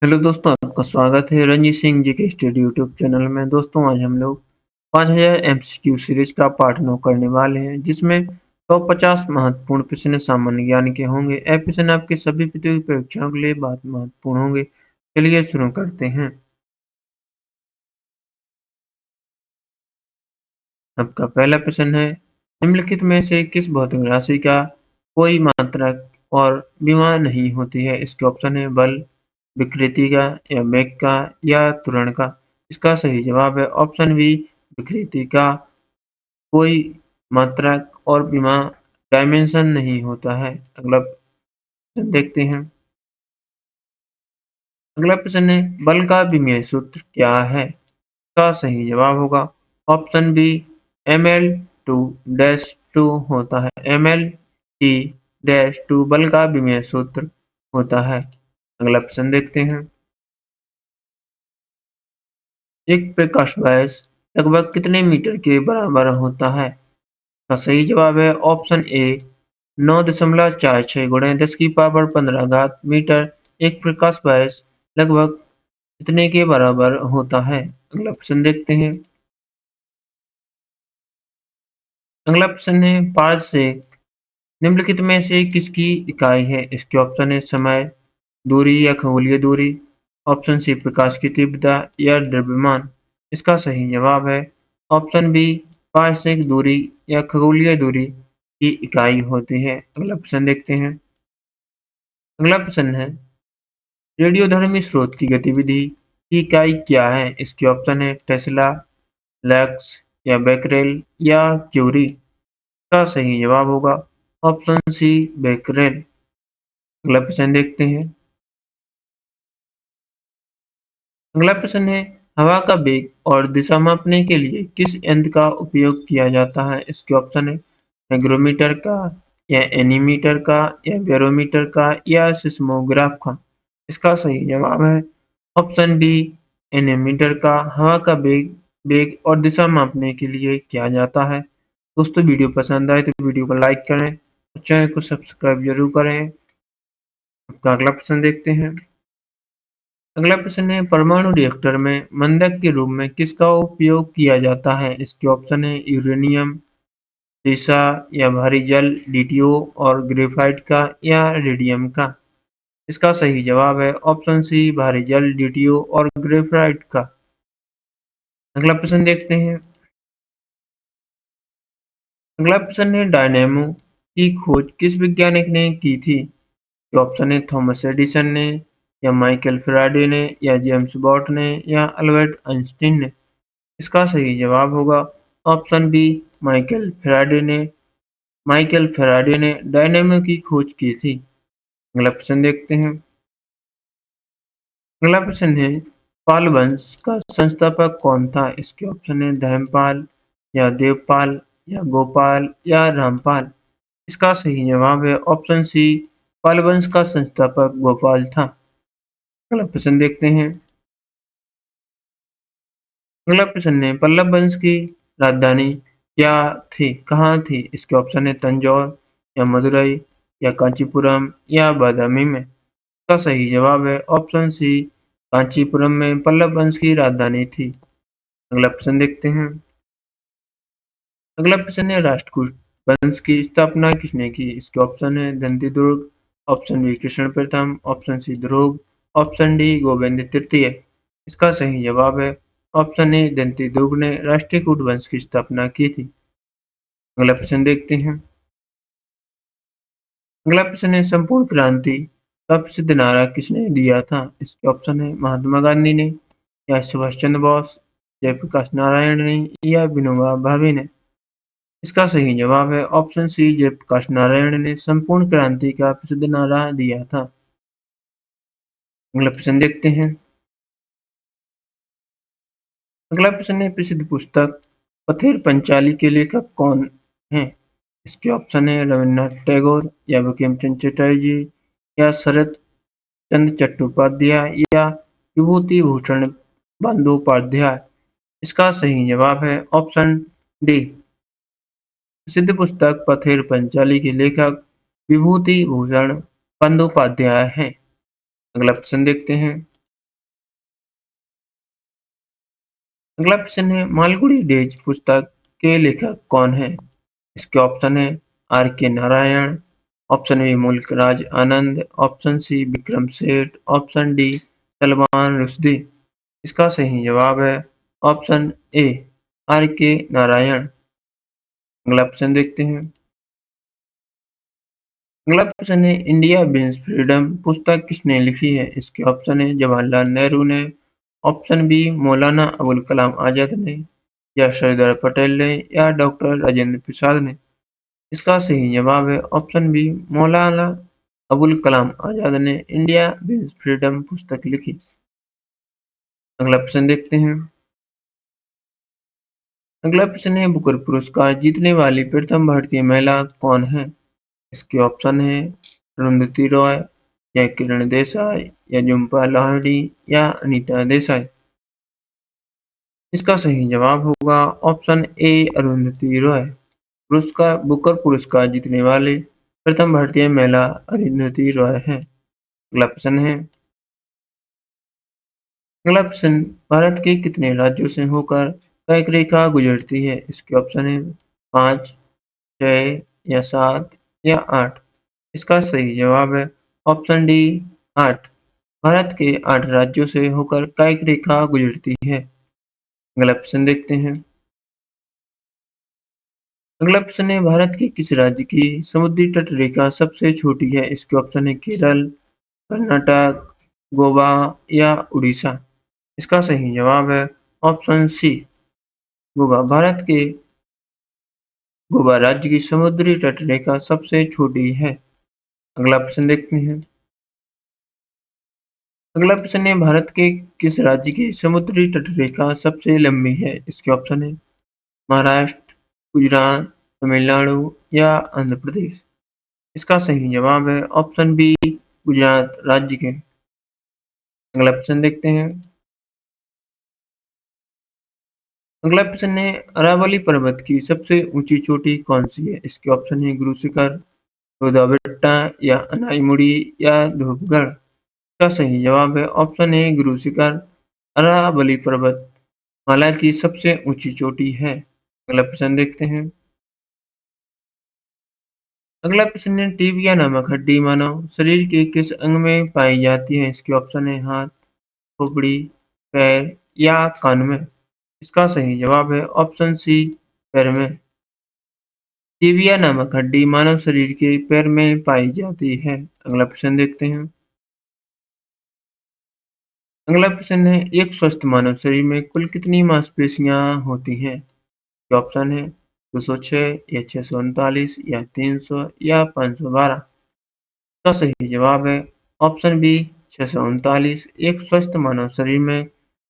Hello दोस्तों, आपका स्वागत है रंजीत सिंह जी के स्टडी यूट्यूब चैनल में। दोस्तों, आज हम लोग 5000 एमसीक्यू सीरीज का पार्ट 9 करने वाले हैं, जिसमें टॉप 50 महत्वपूर्ण प्रश्न सामान्य ज्ञान के होंगे। यह प्रश्न आपके सभी प्रतियोगी परीक्षाओं के लिए बहुत महत्वपूर्ण होंगे। चलिए शुरू करते हैं। आपका पहला प्रश्न है, निम्नलिखित में से किस भौतिक राशि का कोई मात्रक और विमा नहीं होती है? इसके ऑप्शन है बल, विकृति का या वेग का या त्वरण का। इसका सही जवाब है ऑप्शन बी, विकृति का। कोई मात्रक और विमा डायमेंशन नहीं होता है। अगला प्रश्न देखते हैं। अगला प्रश्न है, बल का विमेय सूत्र क्या है? इसका सही जवाब होगा option B, ml two dash two होता है। ml टी डैश टू बल का विमेय सूत्र होता है। अगला प्रश्न देखते हैं। एक प्रकाश वर्ष लगभग कितने मीटर के बराबर होता है? का सही जवाब है ऑप्शन ए, 9.46 गुणे 10 की पावर 15 घात मीटर। एक प्रकाश वर्ष लगभग कितने के बराबर होता है? अगला प्रश्न देखते हैं। अगला प्रश्न है, पारसेक निम्नलिखित में से किसकी इकाई है? इसके ऑप्शन है समय, दूरी या खगोलीय दूरी। ऑप्शन सी, प्रकाश की तीव्रता या द्रव्यमान। इसका सही जवाब है ऑप्शन बी, पारसेक दूरी या खगोलीय दूरी की इकाई होती है। अगला प्रश्न देखते हैं। अगला प्रश्न है, रेडियोधर्मी स्रोत की गतिविधि की इकाई क्या है? इसके ऑप्शन है टेस्ला, लक्स या बेकरेल या क्यूरी। का सही जवाब होगा ऑप्शन सी, बेकरेल। अगला प्रश्न देखते हैं। अगला प्रश्न है, हवा का वेग और दिशा मापने के लिए किस यंत्र का उपयोग किया जाता है? इसके ऑप्शन है हाइग्रोमीटर का या एनीमीटर का या बैरोमीटर का या सिस्मोग्राफ का। इसका सही जवाब है ऑप्शन बी, एनीमीटर का। हवा का वेग वेग और दिशा मापने के लिए किया जाता है। दोस्तों, वीडियो पसंद आए तो वीडियो को लाइक करें और चैनल को सब्सक्राइब जरूर करें। आपका अगला प्रश्न देखते हैं। अगला प्रश्न है, परमाणु रिएक्टर में मंदक के रूप में किसका उपयोग किया जाता है? इसके ऑप्शन है यूरेनियम, सीसा या भारी जल, डीटीओ और ग्रेफाइट का या रेडियम का। इसका सही जवाब है ऑप्शन सी, भारी जल, डीटीओ और ग्रेफाइट का। अगला प्रश्न देखते हैं। अगला प्रश्न है, डायनेमो की खोज किस वैज्ञानिक ने की थी? तो ऑप्शन है थॉमस एडिसन ने या माइकल फैराडे ने या जेम्स वाट ने या अल्बर्ट आइंस्टीन ने। इसका सही जवाब होगा ऑप्शन बी, माइकल फैराडे ने। माइकल फैराडे ने डायनेमो की खोज की थी। अगला प्रश्न देखते हैं। अगला प्रश्न है, पाल वंश का संस्थापक कौन था? इसके ऑप्शन है धर्मपाल या देवपाल या गोपाल या रामपाल। इसका सही जवाब है ऑप्शन सी, पाल वंश का संस्थापक गोपाल था। अगला प्रश्न देखते हैं। अगला प्रश्न है, पल्लव वंश की राजधानी क्या थी, कहाँ थी? इसके ऑप्शन है तंजौर या मदुरई या कांचीपुरम या बादामी में। इसका सही जवाब है ऑप्शन सी, कांचीपुरम में पल्लव वंश की राजधानी थी। अगला प्रश्न देखते हैं। अगला प्रश्न है, राष्ट्रकूट वंश की स्थापना किसने की? इसके ऑप्शन है दंतिदुर्ग, ऑप्शन बी कृष्ण प्रथम, ऑप्शन सी ध्रुव, ऑप्शन डी गोविंद तृतीय। इसका सही जवाब है ऑप्शन ए, दंतिदुर्ग ने राष्ट्रकूट वंश की स्थापना की थी। अगला प्रश्न देखते हैं। अगला प्रश्न है, संपूर्ण क्रांति का प्रसिद्ध नारा किसने दिया था? इसके ऑप्शन है महात्मा गांधी ने या सुभाष चंद्र बोस, जयप्रकाश नारायण ने या विनोबा भावे ने। इसका सही जवाब है ऑप्शन सी, जयप्रकाश नारायण ने संपूर्ण क्रांति का प्रसिद्ध नारा दिया था। अगला प्रश्न देखते हैं। अगला प्रश्न है, प्रसिद्ध पुस्तक पथेर पंचाली के लेखक कौन हैं? इसके ऑप्शन है रविन्द्रनाथ टैगोर या बंकिम चंद्र चटर्जी या शरत चंद्र चट्टोपाध्याय या विभूति भूषण बंदोपाध्याय। इसका सही जवाब है ऑप्शन डी, प्रसिद्ध पुस्तक पथेर पंचाली के लेखक विभूति भूषण बंदोपाध्याय हैं। अगला प्रश्न देखते हैं। अगला प्रश्न है मालगुडी डेज पुस्तक के लेखक कौन है? इसके ऑप्शन है आर के नारायण, ऑप्शन बी मुल्क Raj Anand, option C Vikram Seth, option D Salman Rushdie. इसका सही जवाब है ऑप्शन ए आर के नारायण। अगला प्रश्न देखते हैं। अगला प्रश्न है इंडिया विंस फ्रीडम पुस्तक किसने लिखी है? इसके ऑप्शन है जवाहरलाल नेहरू ने, ऑप्शन बी मौलाना अबुल कलाम आजाद ने, या सरदार पटेल ने, या डॉक्टर राजेंद्र प्रसाद ने। इसका सही जवाब है ऑप्शन बी मौलाना अबुल कलाम आजाद ने इंडिया विंस फ्रीडम पुस्तक लिखी। अगला प्रश्न देखते हैं। अगला प्रश्न है बुकर पुरस्कार जीतने वाली प्रथम भारतीय महिला कौन है? इसके ऑप्शन है अरुंधति रॉय, या किरण देसाई, या झुम्पा लाहिड़ी, या अनीता देसाई। इसका सही जवाब होगा ऑप्शन ए अरुंधति रॉय। पुरस्कार बुकर पुरस्कार जीतने वाली प्रथम भारतीय महिला अरुंधति रॉय है। अगला प्रश्न है। अगला प्रश्न भारत के कितने राज्यों से होकर कर्क रेखा गुजरती है? इसके ऑप्शन है 5, 6, या 7, या 8। इसका सही जवाब है ऑप्शन डी 8। भारत के 8 राज्यों से होकर कर्क रेखा गुजरती है। अगला प्रश्न देखते हैं। अगला प्रश्न है भारत के किस राज्य की समुद्री तट रेखा सबसे छोटी है? इसके ऑप्शन है केरल, कर्नाटक, गोवा, या उड़ीसा। इसका सही जवाब है ऑप्शन सी गोवा। भारत के गोवा राज्य की समुद्री तट रेखा सबसे छोटी है। अगला प्रश्न देखते हैं। अगला प्रश्न है भारत के किस राज्य की समुद्री तट रेखा सबसे लंबी है? इसके ऑप्शन है महाराष्ट्र, गुजरात, तमिलनाडु, या आंध्र प्रदेश। इसका सही जवाब है ऑप्शन बी गुजरात राज्य के। अगला प्रश्न देखते हैं। अगला प्रश्न है अरावली पर्वत की सबसे ऊंची चोटी कौन सी है? इसके ऑप्शन है गुरु शिखर, जोधाबेट्टा, या अनाईमुड़ी, या धूपगढ़। इसका सही जवाब है ऑप्शन ए गुरु शिखर। अरावली पर्वत माला की सबसे ऊंची चोटी है। अगला प्रश्न देखते हैं। अगला प्रश्न है टीबिया नामक हड्डी मानव शरीर के किस अंग में पाई जाती है? इसके ऑप्शन है हाथ, खोपड़ी, पैर, या कान में। इसका सही जवाब है ऑप्शन सी पैर में। टिबिया नामक हड्डी मानव शरीर के पैर में पाई जाती है। अगला प्रश्न देखते हैं। अगला प्रश्न है एक स्वस्थ मानव शरीर में कुल कितनी मांसपेशियां होती हैं? ये ऑप्शन है 206, या 639, या 300, या 512। इसका सही जवाब है ऑप्शन बी 639। एक स्वस्थ मानव शरीर में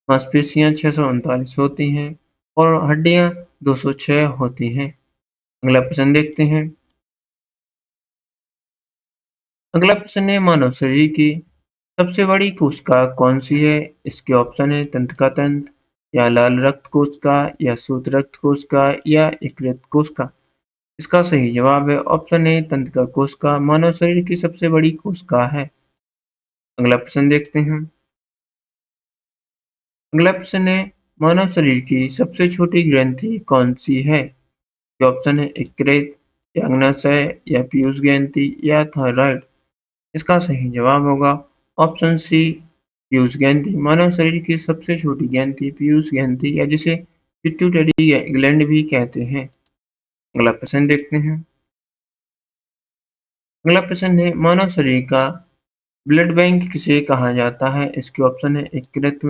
मांसपेशियां 639 होती हैं और हड्डियां 206 होती हैं। अगला प्रश्न देखते हैं। अगला प्रश्न है मानव शरीर की सबसे बड़ी कोशिका कौन सी है? इसके ऑप्शन है तंत्रिका तंत्र, या लाल रक्त कोशिका, या श्वेत रक्त कोशिका, या यकृत कोशिका। इसका सही जवाब है ऑप्शन ए तंत्रिका कोशिका मानव शरीर की सबसे बड़ी कोशिका है। अगला प्रश्न देखते हैं। अगला प्रश्न है मानव शरीर की सबसे छोटी ग्रंथि कौन सी है? ये ऑप्शन है यकृत, या अग्नाशय, या पीयूष ग्रंथि, या थायराइड। इसका सही जवाब होगा ऑप्शन सी पीयूष ग्रंथि। मानव शरीर की सबसे छोटी ग्रंथि पीयूष ग्रंथि, या जिसे पिट्यूटरी ग्लैंड भी कहते हैं। अगला प्रश्न देखते हैं। अगला प्रश्न है मानव शरीर का ब्लड बैंक किसे कहा जाता है? इसके ऑप्शन है यकृत,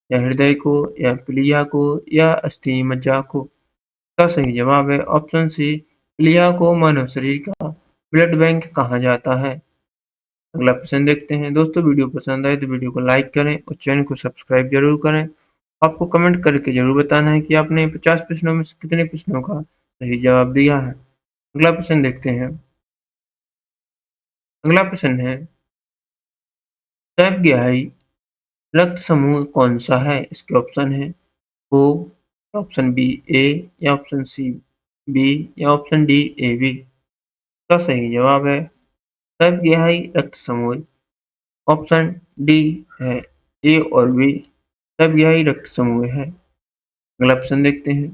या हृदय को, या प्लीहा को, या अस्थि मज्जा को। इसका सही जवाब है ऑप्शन सी प्लीहा को मानव शरीर का ब्लड बैंक कहा जाता है। अगला प्रश्न देखते हैं। दोस्तों वीडियो पसंद आए तो वीडियो को लाइक करें और चैनल को सब्सक्राइब जरूर करें। आपको कमेंट करके जरूर बताना है कि आपने 50 प्रश्नों में से कितने प्रश्नों का सही जवाब दिया है। अगला प्रश्न देखते हैं। अगला प्रश्न है सबग्राही रक्त समूह कौन सा है? इसके ऑप्शन है ओ, ऑप्शन बी ए, या ऑप्शन सी बी, या ऑप्शन डी ए बी। इसका सही जवाब है सबग्राही रक्त समूह ऑप्शन डी है। ए और बी सबग्राही रक्त समूह है। अगला प्रश्न देखते हैं।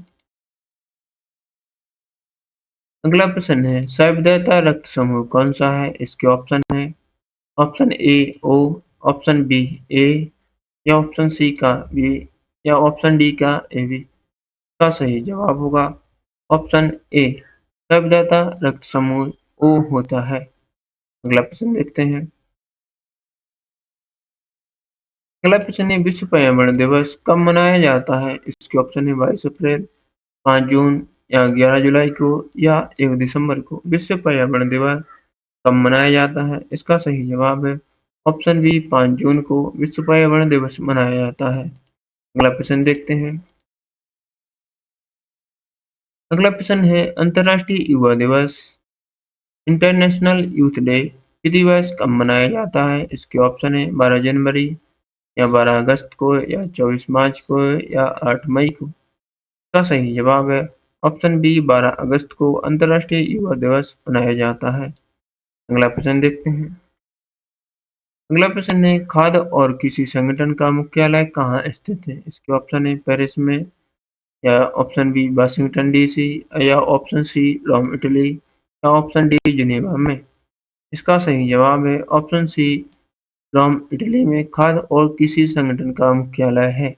अगला प्रश्न है संविदाता रक्त समूह कौन सा है? इसके ऑप्शन है option A O, option B A या ऑप्शन सी का बी या ऑप्शन डी का ए बी। का सही जवाब होगा ऑप्शन ए, संविदाता रक्त समूह ओ होता है। अगला प्रश्न देखते हैं। अगला प्रश्न है विश्व पर्यावरण दिवस कब मनाया जाता है? इसके ऑप्शन है 22 अप्रैल, 5 जून या 11 जुलाई को या 1 दिसंबर को। विश्व पर्यावरण दिवस कब मनाया जाता है? इसका सही जवाब है ऑप्शन बी, 5 जून को विश्व पर्यावरण दिवस मनाया जाता है। अगला प्रश्न देखते हैं। अगला प्रश्न है अंतर्राष्ट्रीय युवा दिवस इंटरनेशनल यूथ डे किस दिवस कब मनाया जाता है? इसके ऑप्शन है 12 जनवरी या 12 अगस्त को या 24 मार्च को या 8 मई को। इसका सही जवाब है ऑप्शन बी, 12 अगस्त को अंतर्राष्ट्रीय युवा दिवस मनाया जाता है। अगला प्रश्न देखते हैं। अगला प्रश्न है खाद्य और कृषि संगठन का मुख्यालय कहाँ स्थित है? इसके ऑप्शन है पेरिस में या ऑप्शन बी वाशिंगटन डीसी या ऑप्शन सी रोम इटली या ऑप्शन डी जिनेवा में। इसका सही जवाब है ऑप्शन सी, रोम इटली में खाद्य और कृषि संगठन का मुख्यालय है।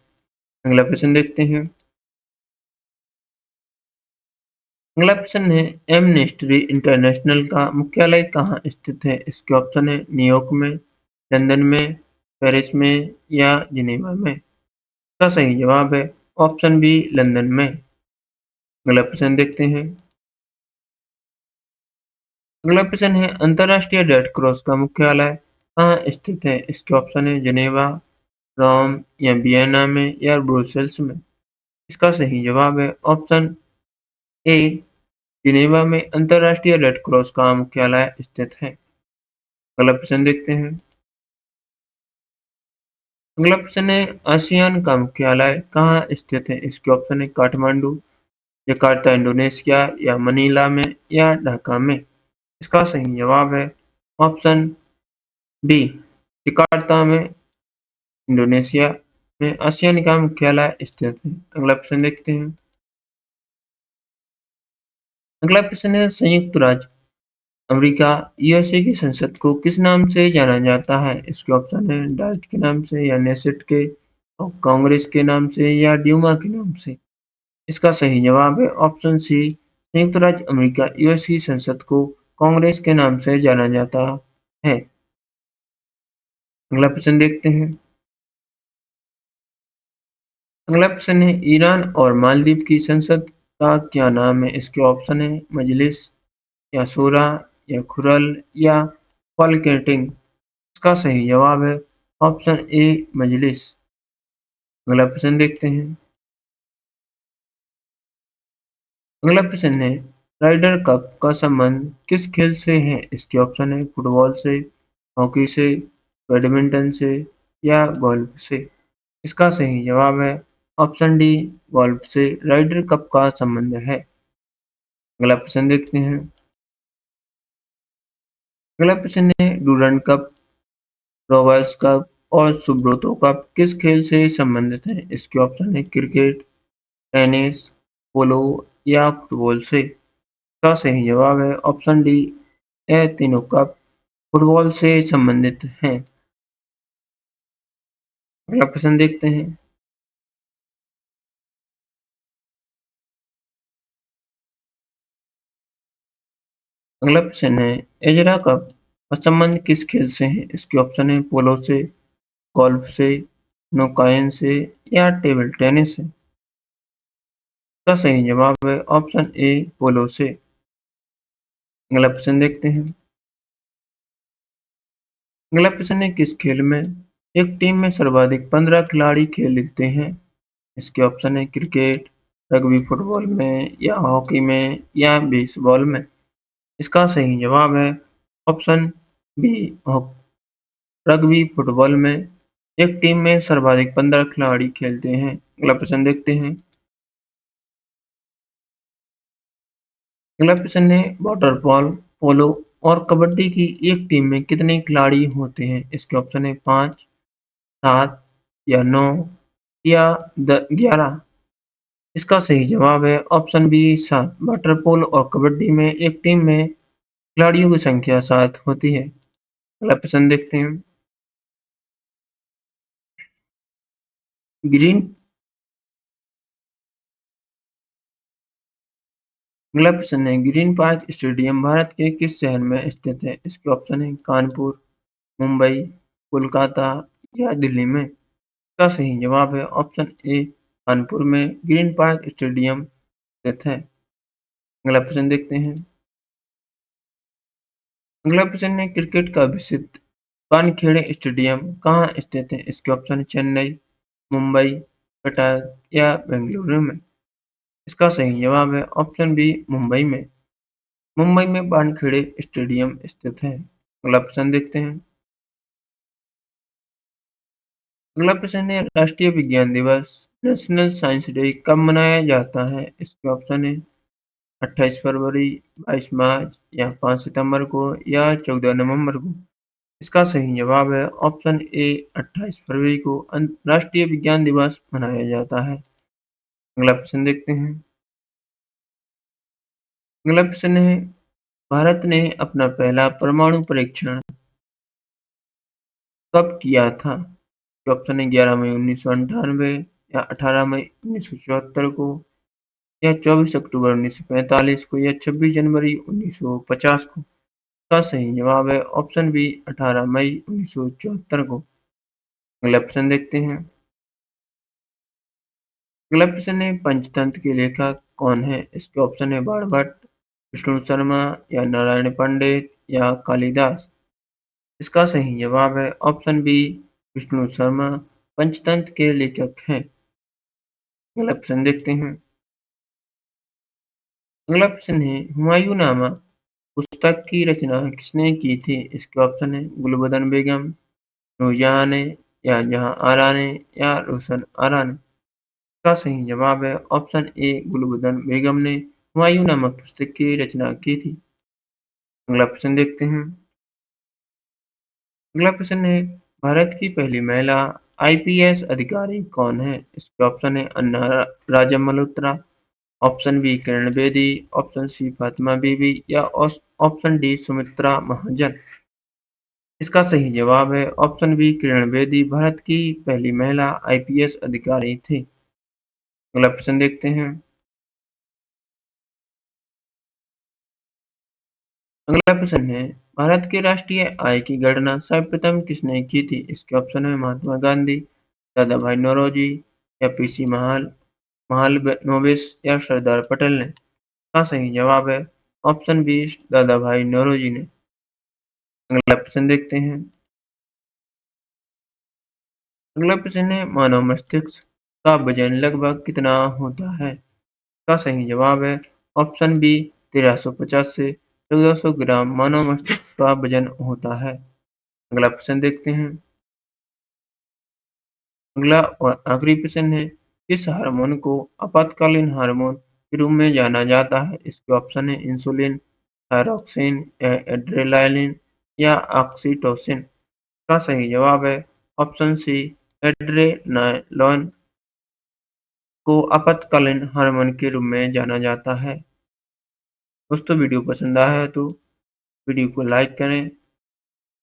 अगला प्रश्न देखते हैं। अगला प्रश्न है एमनेस्टी इंटरनेशनल का मुख्यालय कहाँ स्थित है? इसके ऑप्शन है न्यूयॉर्क में, लंदन में, पेरिस में या जिनेवा में। इसका सही जवाब है ऑप्शन बी, लंदन में। अगला प्रश्न देखते हैं। अगला प्रश्न है अंतर्राष्ट्रीय रेड क्रॉस का मुख्यालय कहाँ स्थित है? इसके ऑप्शन है जिनेवा, रोम या वियना में या ब्रुसेल्स में। इसका सही जवाब है ऑप्शन ए, जिनेवा में अंतर्राष्ट्रीय रेड क्रॉस का मुख्यालय स्थित है। अगला प्रश्न देखते हैं। अगला प्रश्न है आसियान का मुख्यालय कहाँ स्थित है? इसके ऑप्शन है काठमांडू, जकार्ता इंडोनेशिया या मनीला में या ढाका में। इसका सही जवाब है ऑप्शन बी, जकार्ता में इंडोनेशिया में आसियान का मुख्यालय स्थित है। अगला प्रश्न देखते हैं। अगला प्रश्न है संयुक्त राज्य अमेरिका यूएसए की संसद को किस नाम से जाना जाता है? इसके ऑप्शन है डाइट के नाम से या नेसेट के और कांग्रेस के नाम से या ड्यूमा के नाम से। इसका सही जवाब है ऑप्शन सी, संयुक्त राज्य अमेरिका यूएस की संसद को कांग्रेस के नाम से जाना जाता है। अगला प्रश्न देखते हैं। अगला प्रश्न है ईरान और मालदीव की संसद का क्या नाम है? इसके ऑप्शन है मजलिस या शूरा या खुरल या फॉल्केटिंग। इसका सही जवाब है ऑप्शन ए, मजलिस। अगला प्रश्न देखते हैं। अगला प्रश्न है राइडर कप का संबंध किस खेल से है? इसके ऑप्शन है फुटबॉल से, हॉकी से, बैडमिंटन से या गोल्फ से। इसका सही जवाब है ऑप्शन डी, गोल्फ से राइडर कप का संबंध है। अगला प्रश्न देखते हैं। अगला प्रश्न है डूरंड कप, रॉबर्ट्स कप और सुब्रोतो कप किस खेल से संबंधित है? इसके ऑप्शन है क्रिकेट, टेनिस, पोलो या फुटबॉल से। इसका सही जवाब है ऑप्शन डी, यह तीनों कप फुटबॉल से संबंधित हैं। अगला प्रश्न देखते हैं। अगला प्रश्न है एजरा कप का संबंध किस खेल से है? इसके ऑप्शन है पोलो से, गोल्फ से, नौकायन से या टेबल टेनिस से। इसका सही जवाब है ऑप्शन ए, पोलो से। अगला प्रश्न देखते हैं। अगला प्रश्न है किस खेल में एक टीम में सर्वाधिक 15 खिलाड़ी खेलते हैं? इसके ऑप्शन है क्रिकेट, रग्बी फुटबॉल में या हॉकी में या बेसबॉल में। इसका सही जवाब है ऑप्शन बी, रग्बी फुटबॉल में एक टीम में सर्वाधिक 15 खिलाड़ी खेलते हैं। अगला प्रश्न देखते हैं। अगला प्रश्न है वाटर पोलो और कबड्डी की एक टीम में कितने खिलाड़ी होते हैं? इसके ऑप्शन है 5, 7 या 9 या 11। इसका सही जवाब है ऑप्शन बी 7। वाटर पोलो और कबड्डी में एक टीम में खिलाड़ियों की संख्या 7 होती है। अगला प्रश्न देखते हैं। ग्रीन अगला प्रश्न है, ग्रीन पार्क स्टेडियम भारत के किस शहर में स्थित है? इसके ऑप्शन है कानपुर, मुंबई, कोलकाता या दिल्ली में। इसका सही जवाब है ऑप्शन ए कानपुर में ग्रीन पार्क स्टेडियम स्थित है। अगला प्रश्न देखते हैं। अगला प्रश्न है, क्रिकेट का विशिष्ट वानखेड़े स्टेडियम कहाँ स्थित है? इसके ऑप्शन है चेन्नई, मुंबई, कटक या बेंगलुरु में। इसका सही जवाब है ऑप्शन बी मुंबई में। मुंबई में वानखेड़े स्टेडियम स्थित है। अगला प्रश्न देखते हैं। अगला प्रश्न है, राष्ट्रीय विज्ञान दिवस नेशनल साइंस डे कब मनाया जाता है? इसके ऑप्शन है 28 फरवरी, 22 मार्च या 5 सितंबर को या 14 नवंबर को। इसका सही जवाब है ऑप्शन ए 28 फरवरी को राष्ट्रीय विज्ञान दिवस मनाया जाता है। अगला प्रश्न देखते हैं। अगला प्रश्न है, भारत ने अपना पहला परमाणु परीक्षण कब किया था? ऑप्शन है 11 मई 1998 या 18 मई 1974 को या 24 अक्टूबर 1945 को या 26 जनवरी 1950 को। इसका सही जवाब है ऑप्शन बी 18 मई 1974 को। अगला प्रश्न देखते हैं। अगला प्रश्न है, पंचतंत्र के लेखक कौन है? इसके ऑप्शन है बाणभट्ट, विष्णु शर्मा या नारायण पंडित या कालिदास। इसका सही जवाब है ऑप्शन बी विष्णु शर्मा पंचतंत्र के लेखक हैं। अगला प्रश्न देखते हैं। अगला प्रश्न है, हुमायूंनामा पुस्तक की रचना किसने की थी? इसके ऑप्शन है गुलबदन बेगम, नूरजहां ने या जहां आरा ने या रोशन आरा ने। इसका सही जवाब है ऑप्शन ए गुलबदन बेगम ने हुमायूं नामक पुस्तक की रचना की थी। अगला प्रश्न देखते हैं। अगला प्रश्न है, भारत की पहली महिला आईपीएस अधिकारी कौन है? इसके ऑप्शन है अन्ना राजा Malhotra, option B Kiran Bedi, option C Fatima बीबी या ऑप्शन डी सुमित्रा महाजन। इसका सही जवाब है ऑप्शन बी किरण बेदी भारत की पहली महिला आईपीएस अधिकारी थी। अगला प्रश्न देखते हैं। अगला प्रश्न है, भारत के राष्ट्रीय आय की गणना सर्वप्रथम किसने की थी? इसके ऑप्शन है महात्मा गांधी, दादा भाई नौरोजी या पीसी महालनोबिस या सरदार पटेल ने। इसका सही जवाब है ऑप्शन बी दादा भाई नौरोजी ने। अगला प्रश्न देखते हैं। अगला प्रश्न है, मानव मस्तिष्क का वजन लगभग कितना होता है? इसका सही जवाब है ऑप्शन बी 1350 से 1400 ग्राम मानव मस्तिष्क का वजन होता है। अगला प्रश्न देखते हैं। अगला और आखिरी प्रश्न है, किस हार्मोन को आपातकालीन हार्मोन के रूप में जाना जाता है? इसके ऑप्शन है इंसुलिन, थायरॉक्सिन, एड्रेनालिन या ऑक्सीटोसिन। का सही जवाब है ऑप्शन सी एड्रेनालिन को आपातकालीन हार्मोन के रूप में जाना जाता है। दोस्तों, वीडियो पसंद आया है तो वीडियो को लाइक करें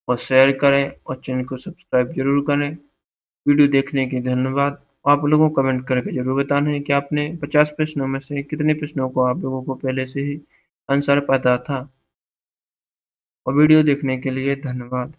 और शेयर करें और चैनल को सब्सक्राइब जरूर करें। वीडियो देखने के धन्यवाद। आप लोगों को कमेंट करके ज़रूर बताना है कि आपने 50 प्रश्नों में से कितने प्रश्नों को आप लोगों को पहले से ही आंसर पता था। और वीडियो देखने के लिए धन्यवाद।